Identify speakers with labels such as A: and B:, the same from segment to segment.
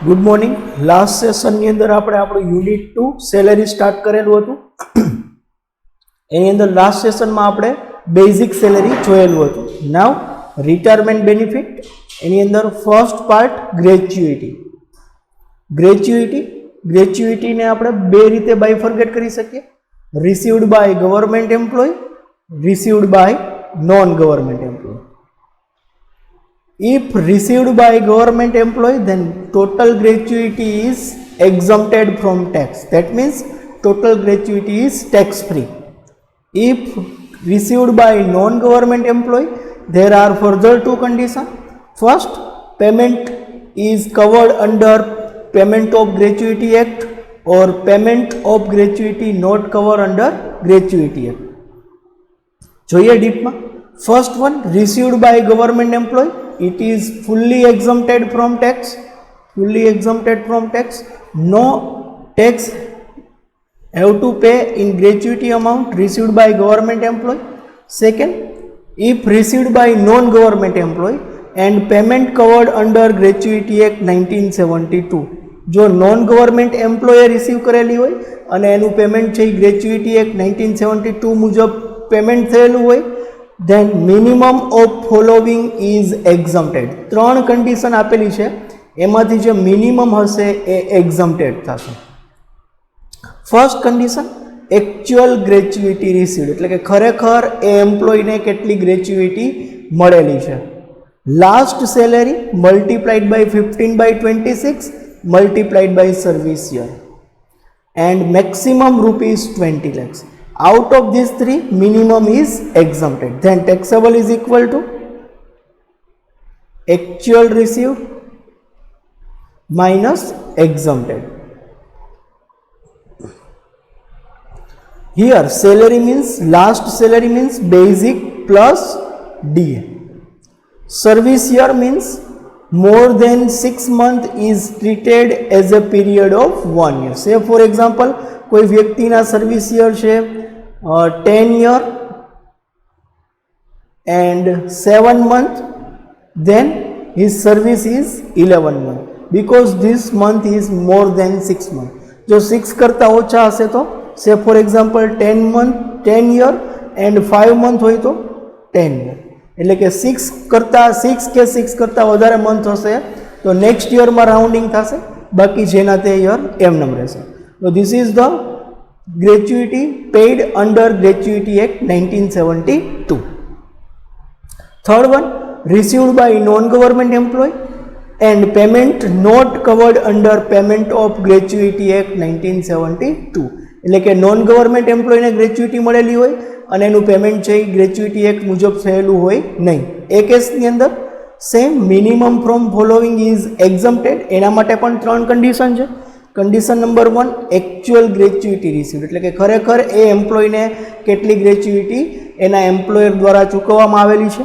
A: Good morning. Last સેશનની અંદર આપણે આપણું યુનિટ 2 સેલેરી સ્ટાર્ટ કરેલું હતું. એની અંદર લાસ્ટ સેશનમાં આપણે બેઝિક સેલેરી જોયેલું હતું. નાવ રિટાયરમેન્ટ બેનિફિટ, એની અંદર ફર્સ્ટ પાર્ટ ગ્રેચ્યુઇટીને આપણે બે રીતે બાયફર્ગેટ કરી શકીએ. Received by government employee, received by non government employee. If received by government employee, then total gratuity is exempted from tax. That means total gratuity is tax free. If received by non-government employee, there are further two conditions. First, payment is covered under Payment of Gratuity Act or payment of gratuity not covered under Gratuity Act. જોઈએ ડીપમાં. First one, received by government employee. It is fully exempted from tax. No tax have to pay in gratuity amount received by government employee. Second, if received by non-government employee and payment covered under Gratuity Act 1972. જો non government એમ્પ્લોયે receive કરેલી હોય અને એનું payment છે gratuity act 1972 મુજબ payment થયેલું હોય, then minimum of following is exempted. ત્રણ કન્ડિશન આપેલી છે, એમાંથી જે મિનિમમ હશે એ એક્ઝમ્પ્ટેડ થશે. First condition, actual gratuity received, એટલે કે ખરેખર એ એમ્પ્લોયને કેટલી ગ્રેચ્યુઇટી મળેલી છે. Last salary multiplied by 15/26 multiplied by service year and maximum ₹20 lakhs. Out of these three, minimum is exempted. Then taxable is equal to actual received minus exempted. Here salary means, last salary means basic plus DA. Service year means more than 6 months is treated as a period of 1 year. Say for example, કોઈ વ્યક્તિના service year છે 10 year and 7 months, then his service is 11 months because this month is more than 6 months. જો 6 કરતા ઓછા હશે તો say for example 10 year and 5 month હોય તો 10 year, એટલે કે 6 કરતા વધારે મંથ હશે તો નેક્સ્ટ યરમાં રાઉન્ડિંગ થશે, બાકી જેના તે યર એમનેમ રહેશે. So this is the gratuity paid under Gratuity Act 1972. Third one, received by non-government employee and payment not covered under Payment of Gratuity Act 1972. એટલે કે નોન ગવર્મેન્ટ એમ્પ્લોયને ગ્રેચ્યુટી મળેલી હોય અને એનું પેમેન્ટ છે એ ગ્રેચ્યુટી એક્ટ મુજબ થયેલું હોય નહીં. એ કેસની અંદર same minimum from following is exempted. એના માટે પણ ત્રણ કન્ડિશન છે. Condition number 1, actual gratuity received, એટલે કે ખરેખર એ એમ્પ્લોયને કેટલી ગ્રેચ્યુઇટી એના એમ્પ્લોયર દ્વારા ચૂકવવામાં આવેલી છે.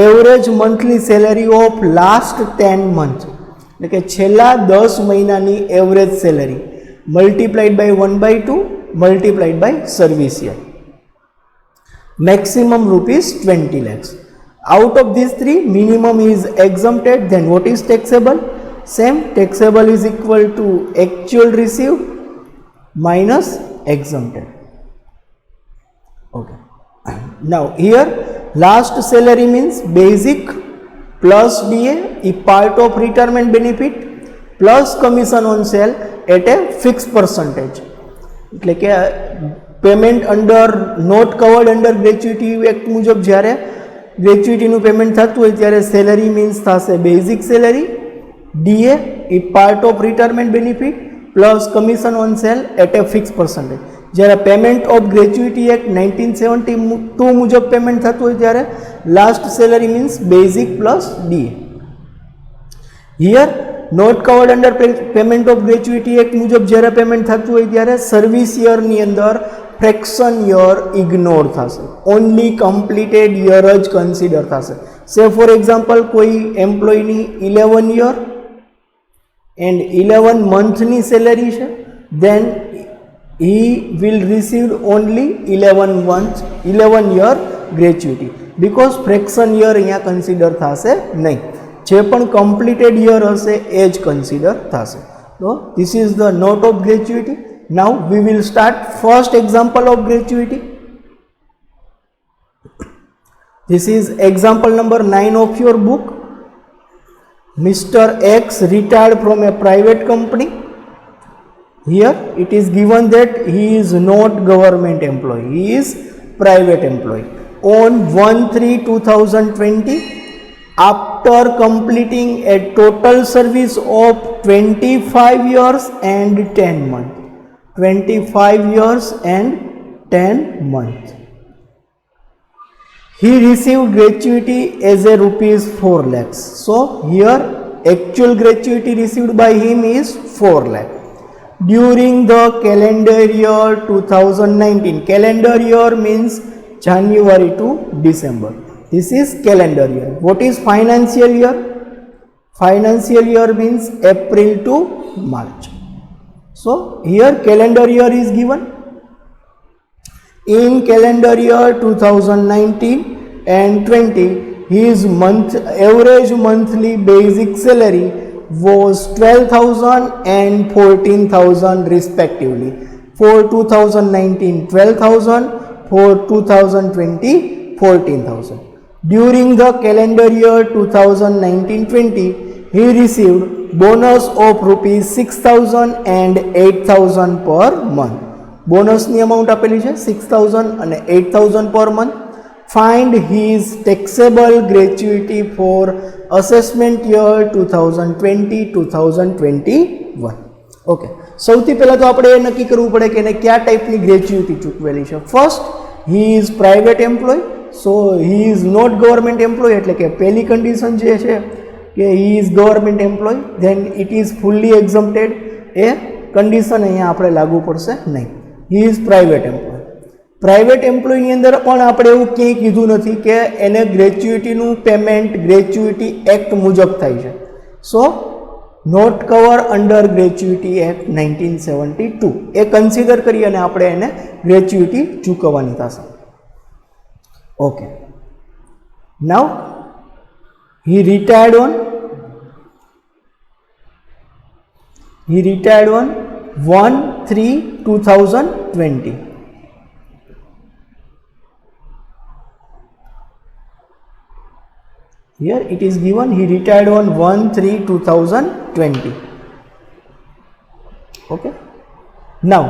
A: Average monthly salary of last 10 month, એટલે કે છેલ્લા 10 મહિનાની average salary multiplied by 1/2 multiplied by service year. Maximum ₹20 lakhs. Out of these three, minimum is exempted. Then what is taxable? Same, taxable is equal to actual received minus exempted. Okay. Now here last salary means basic plus DA is part of retirement benefit plus commission on sale at a fixed percentage. એટલે કે payment under not covered under gratuity act મુજબ જ્યારે ગ્રેચ્યુટીનું payment થતું હોય ત્યારે salary means થશે basic salary, DA is part of retirement benefit plus commission on sale at a fixed percentage. જ્યારે પેમેન્ટ ઓફ ગ્રેચ્યુટી એક્ટ 1972 મુજબ પેમેન્ટ થતું હોય ત્યારે last salary means basic plus DA. Here not covered under payment of gratuity act મુજબ જ્યારે payment થતું હોય ત્યારે સર્વિસ યરની અંદર ફ્રેક્શન યર ઇગ્નોર થશે, ઓનલી કમ્પ્લીટેડ યર જ કન્સિડર થશે. સે ફોર એક્ઝામ્પલ કોઈ એમ્પ્લોયની 11 યર એન્ડ 11 મંથની સેલેરી છે, then he will receive only 11 year gratuity because fraction year અહીંયા કન્સિડર થશે નહીં. જે પણ કમ્પ્લીટેડ યર હશે એ જ કન્સિડર થશે. તો this is the note of gratuity. Now we will start first example of gratuity. This is example number 9 of your book. Mr. X retired from a private company. Here it is given that he is not government employee, he is private employee. On 1/3/2020, after completing a total service of 25 years and 10 months. 25 years and 10 months. He received gratuity as a rupees 4 lakhs. So here actual gratuity received by him is 4 lakh. During the calendar year 2019, calendar year means January to December. This is calendar year. What is financial year? Financial year means April to March. So here calendar year is given. In calendar year 2019 and 20, his average monthly basic salary was 12,000 and 14,000 respectively. For 2019 12,000, for 2020 14,000. During the calendar year 2019-20, he received bonus of rupees 6,000 and 8,000 per month. બોનસની amount આપેલી છે 6,000 અને 8,000 પર month. Find his taxable gratuity for assessment year 2020-2021. Okay, સૌથી પહેલાં તો આપણે એ નક્કી કરવું પડે કે એને કયા ટાઈપની ગ્રેચ્યુટી ચૂકવેલી છે. First, he is private employee, so he is not government employee, એટલે કે પહેલી કન્ડિશન જે છે કે he is government employee, then it is fully exempted. એ કન્ડિશન અહીંયા આપણે લાગુ પડશે નહીં. He is private employee. Private એમ્પ્લોયની અંદર પણ આપણે એવું ક્યાંય કીધું નથી કે એને ગ્રેચ્યુટીનું પેમેન્ટ ગ્રેચ્યુટી એક્ટ મુજબ થાય છે. So not cover under gratuity act 1972 એ કન્સિડર કરી અને આપણે એને ગ્રેચ્યુટી ચૂકવવાની થશે. Okay, now he retired on 1/3/2020. Here it is given he retired on 1/3/2020. Okay. Now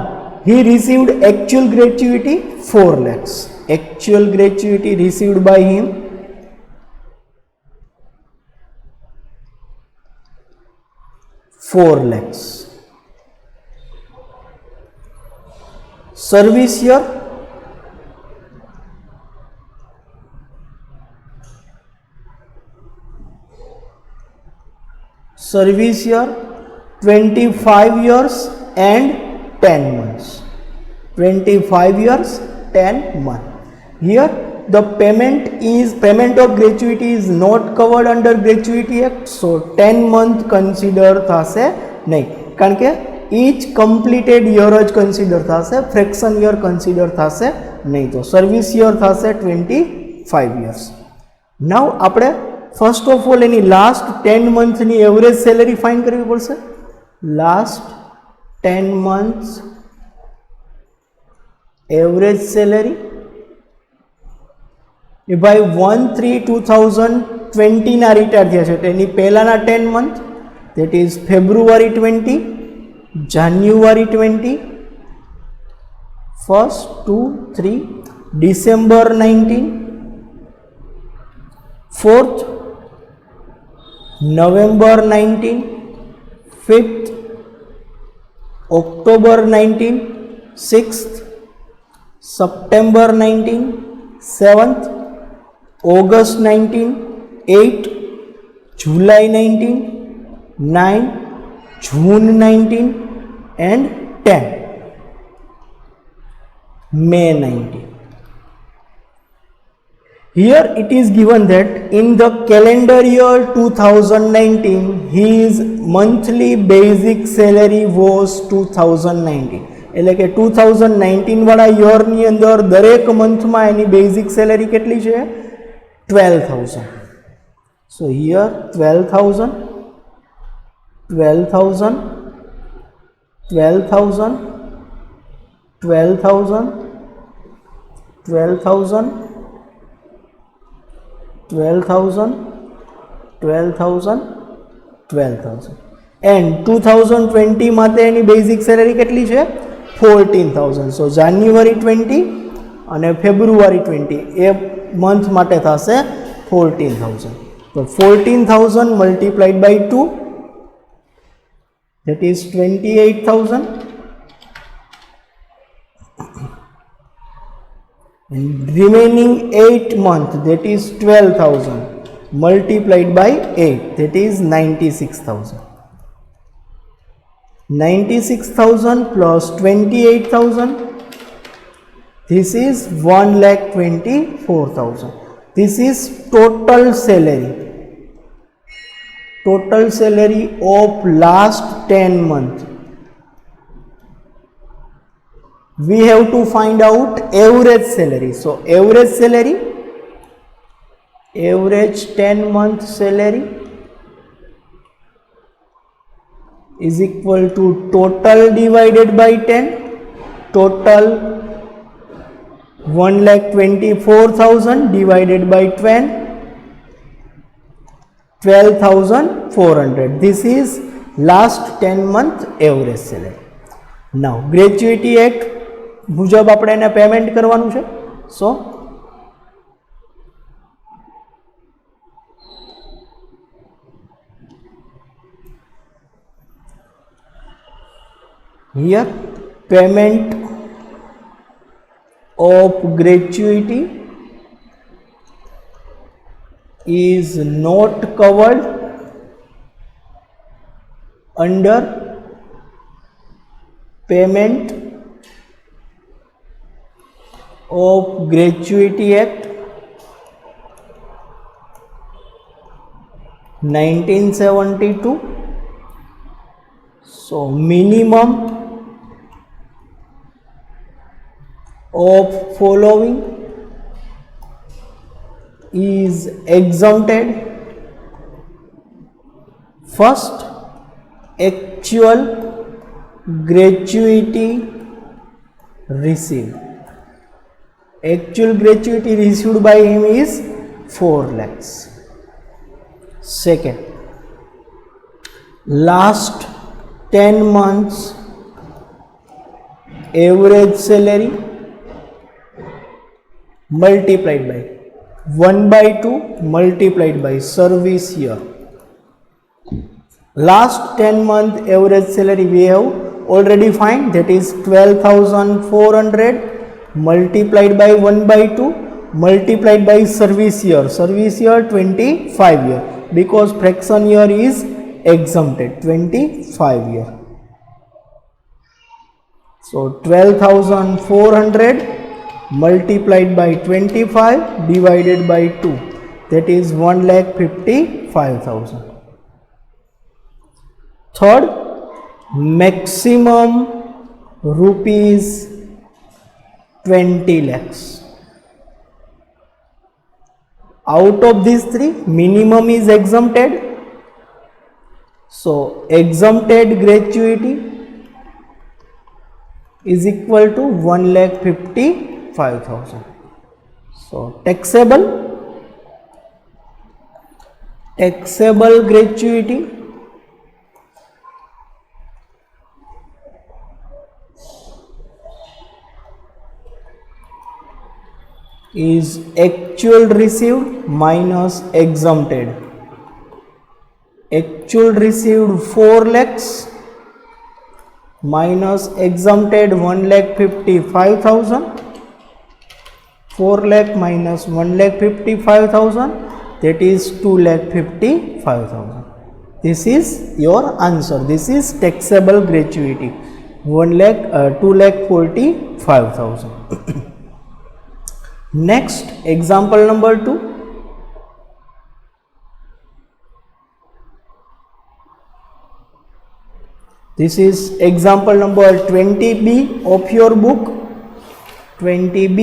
A: he received actual gratuity 4 lakhs. Actual gratuity received by him 4 lakhs. Service year, service year 25 years and 10 months. 25 years 10 months. Here the payment of gratuity is not covered under gratuity act, so 10 month consider thase nahi, કારણ કે each completed year જ consider thase, fraction year consider thase nahi. તો service year thase 25 years. now આપણે first of all any last 10 month ની average salary find કરવી પડશે. last 10 months average salary એ ભાઈ 1/3/2020 ના રિટાયર થયા છે, તેની પહેલાના 10 month, that is February 20, January 20, 1st 2 3, December 19, 4th November 19, 5th October 19, 6th September 19, 7th August 19, 8, July 19, 9, June 19 and 10, May 19. Here it is given that in the calendar year 2019 his monthly basic salary was 2019. એટલે કે 2019 વાળા યરની અંદર દરેક મંથમાં એની basic salary કેટલી છે? 12,000. So here 12,000, 12,000, 12,000, 12,000, 12,000, 12,000, 12,000, 12,000 and 2020 માટે એની basic salary કેટલી છે 14,000. સો જાન્યુઆરી 20 અને ફેબ્રુઆરી 20 એ મંથ માટે થશે 14,000. તો 14,000 multiplied by 2 that is 28,000 and remaining 8 month that is 12,000 multiplied by 8 that is 96,000. 96,000 plus 28,000 this is 1,24,000. This is total salary of last 10 months. We have to find out average salary. So average salary, average 10 month salary is equal to total divided by 10. Total 1,24,000 divided by 12,400. This is last 10 month average salary. Now gratuity act મુજબ આપણે એને payment કરવાનું છે. સો here payment of gratuity is not covered under payment of Gratuity Act 1972. So minimum of following is exempted. First, actual gratuity received. Actual gratuity received by him is 4 lakhs. Second, last 10 months average salary multiplied by 1/2 multiplied by service year. Last 10 month average salary we have already find, that is 12,400 multiplied by 1/2 multiplied by service year. Service year 25 year, because fraction year is exempted, 25 year. So 12,400 multiplied by 25 divided by 2, that is 1,55,000. Third, maximum rupees 20 lakhs. Out of these three, minimum is exempted. So exempted gratuity is equal to 1,55,000. So taxable gratuity is actual received minus exempted. Actual received 4 lakhs minus exempted 1,55,000. 4 lakh minus 1,55,000, that is 2,55,000. This is your answer. This is taxable gratuity, 2,45,000. Next, example number 2. This is example number 20B of your book. 20B.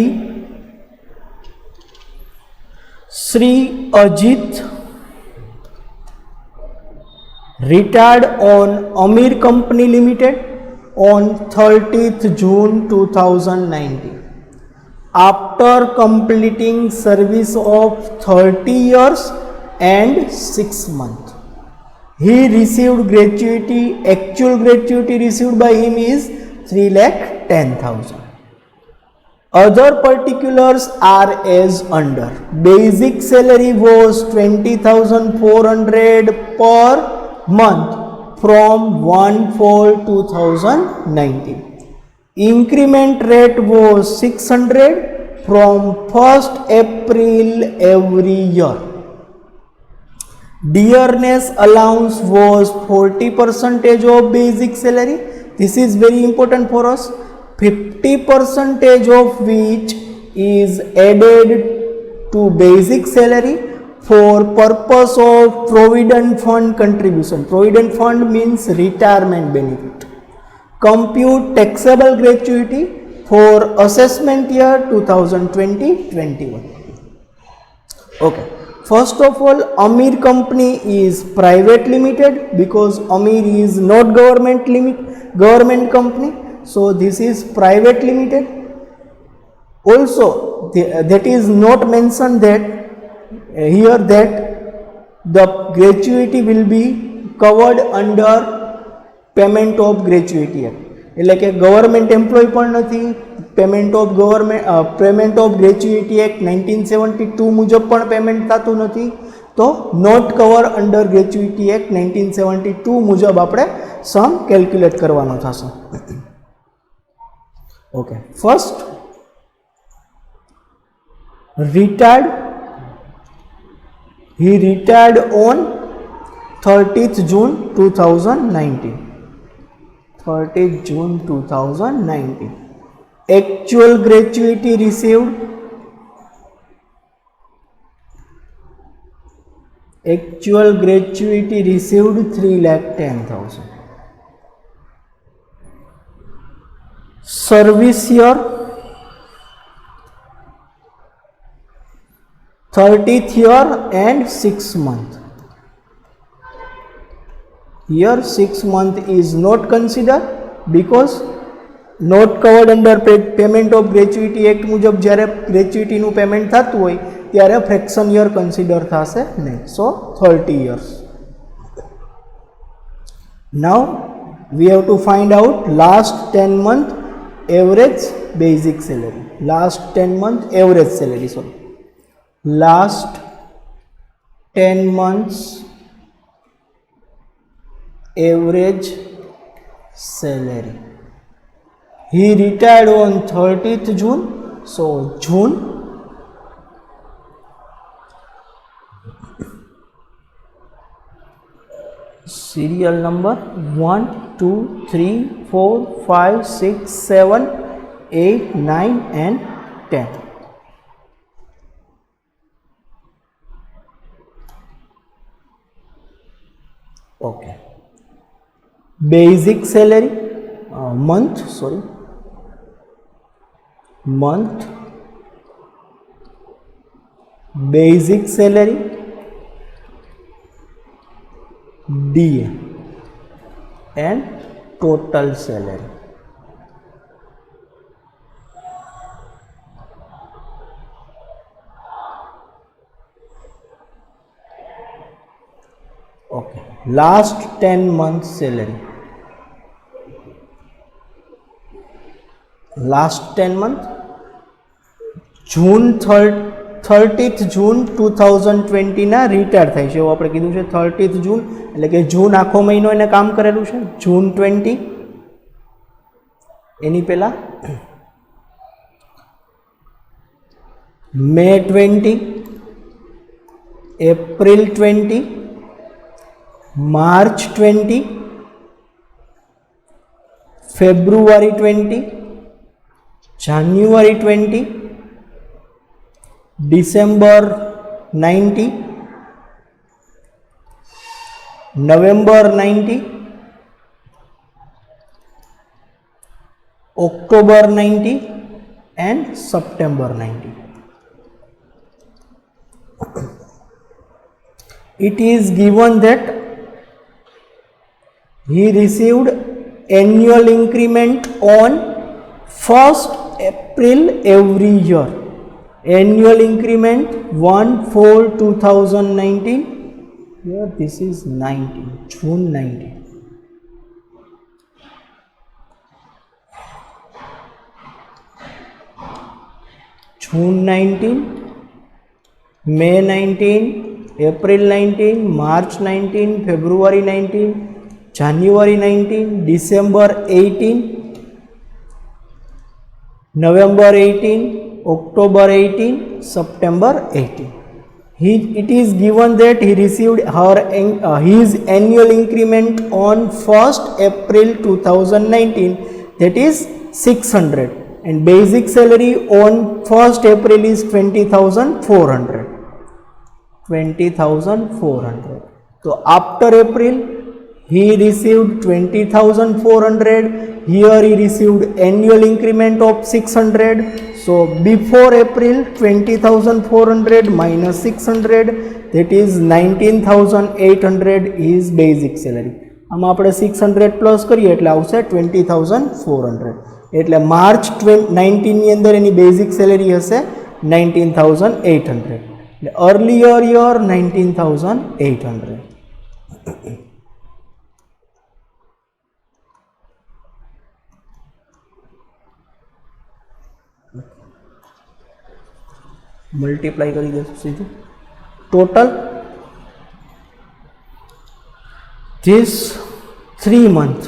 A: Sri Ajit retired on Amir Company Limited on 30th June 2019. After completing service of 30 years and 6 months, he received gratuity. Actual gratuity received by him is 3,10,000. Other particulars are as under. Basic salary was 20,400 per month from 1/4/2019. Increment rate was 600 from 1st April every year. Dearness allowance was 40% of basic salary. This is very important for us. 50% of which is added to basic salary for purpose of provident fund contribution. Provident fund means retirement benefit. Compute taxable gratuity for assessment year 2020-21. Okay. First of all, Amir Company is private limited because Amir is not government company. So this is private limited. Also, that is not mentioned that here that the gratuity will be covered under Payment of Gratuity Act. એટલે કે government employ પણ નથી, payment of gratuity act 1972 મુજબ પણ payment થતું નથી, તો not cover under gratuity act 1972 મુજબ આપણે સમ કેલ્ક્યુલેટ કરવાનો થશે. Okay, first retired. He retired on 30th June 2019. 30th June 2019. Actual gratuity received. Actual gratuity received 3,10,000. Service year 30th year and 6 month. Here 6 month is not considered because not covered under Payment of Gratuity Act મુજબ જ્યારે ગ્રેચ્યુટીનું payment થતું હોય ત્યારે fraction year consider થશે નહીં. So 30 years. Now we have to find out last 10 month average basic salary. Last 10 month average salary. Sorry. Last 10 months average salary. He retired on 30th June. So June. Serial number 1, 2, 3, 4, 5, 6, 7, 8, 9 and 10. Okay. Basic salary month basic salary DA and total salary. Okay, last 10 months salary. Last 10 month June 30th June 2020 ના retire થાય છે એવું આપણે કીધું છે. 30th June એટલે કે જૂન આખો મહિનો એને કામ કરેલું છે. June 20 એની પહેલા May 20, April 20, March 20, February 20, January 20, December 90, November 90, October 90 and September 90. It is given that he received annual increment on 1st April every year. Annual increment 1/4/2019. Here this is 19, June 19. June 19, May 19, April 19, March 19, February 19, January 19, December 18, November 18, October 18, September 18. It is given that he received his annual increment on 1st April 2019, that is 600, and basic salary on 1st April is 20,400. 20,400. So after April he received 20,400. Here he received annual increment of 600. So before April 20,400 minus 600, that is 19,800 is basic salary. આમાં આપણે 600 plus કરીએ એટલે આવશે 20,400. એટલે March 19 ની અંદર એની basic salary હશે 19,800. earlier year 19,800. Multiply કરી દેશું સીધું. Total this 3 month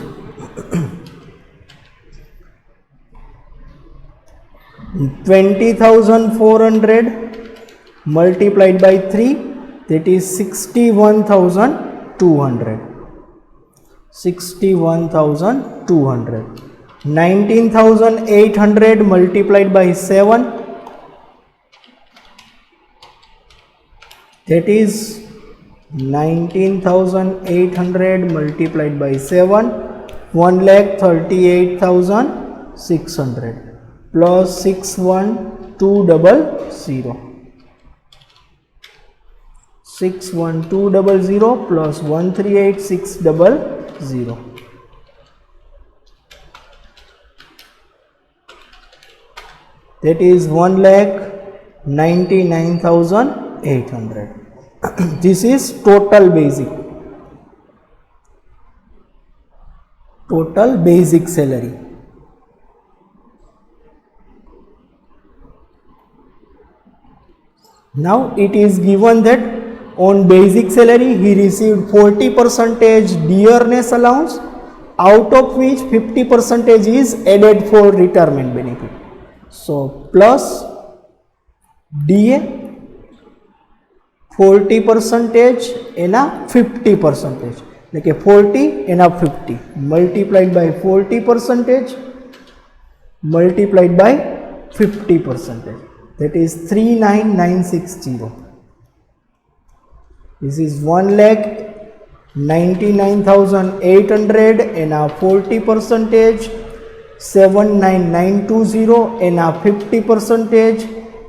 A: 20,400 multiplied by 3, that is 61,200. 61,200. 19,800 multiplied by 7, that is 19,800 multiplied by 7, 1,38,600 plus 61200. 61200 plus 138,600. That is 1,99,800. This is total basic. Total basic salary. Now it is given that on basic salary he received 40% dearness allowance, out of which 50% is added for retirement benefit. So plus DA 40% એના 50%, એટલે કે 40 એના 50 multiplied by 40% multiplied by 50%, that is 39,960. This is 1,99,800 એના 40%, 79,920 એના 50%,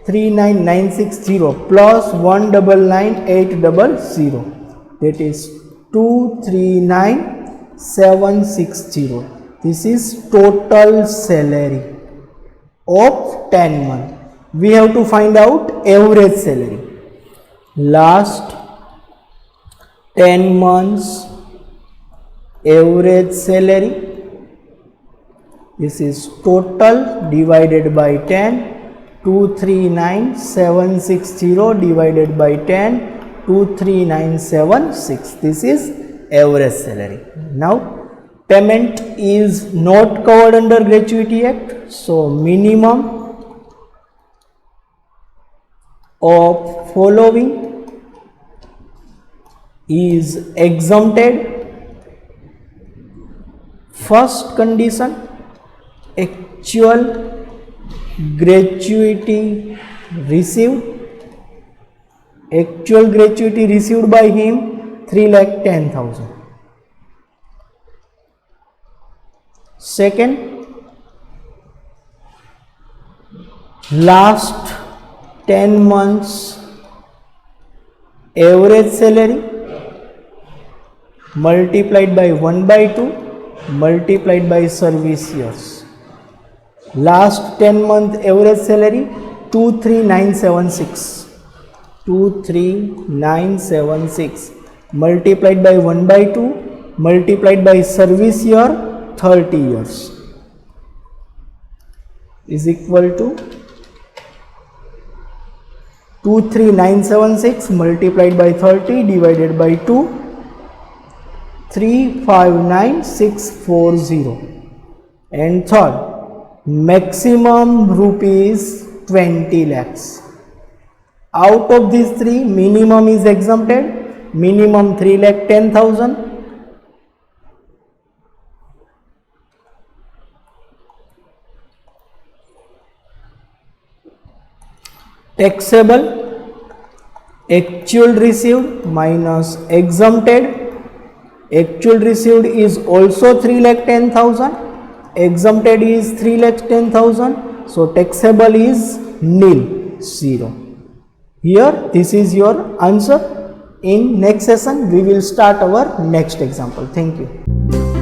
A: 39,960 plus 1,99,800, that is 239,760. This is total salary of 10 months. We have to find out average salary. Last 10 months average salary. This is total divided by 10. 239,760 divided by 10, 23976. This is average salary. Now payment is not covered under Gratuity Act, so minimum of following is exempted. First condition, actual gratuity received. Actual gratuity received by him 3,10,000. Second, last 10 months average salary multiplied by 1 by 2 multiplied by service years. Last 10 month average salary 23976. 23976 multiplied by 1 by 2 multiplied by service year 30 years is equal to 23976 multiplied by 30 divided by 2, 359640. And third, maximum rupees 20 lakhs. Out of these three, minimum is exempted. Minimum 3,10,000. Taxable, actual received minus exempted. Actual received is also 3,10,000. Exempted is 3,10,000. So taxable is nil, 0. Here this is your answer. In next session we will start our next example. Thank you.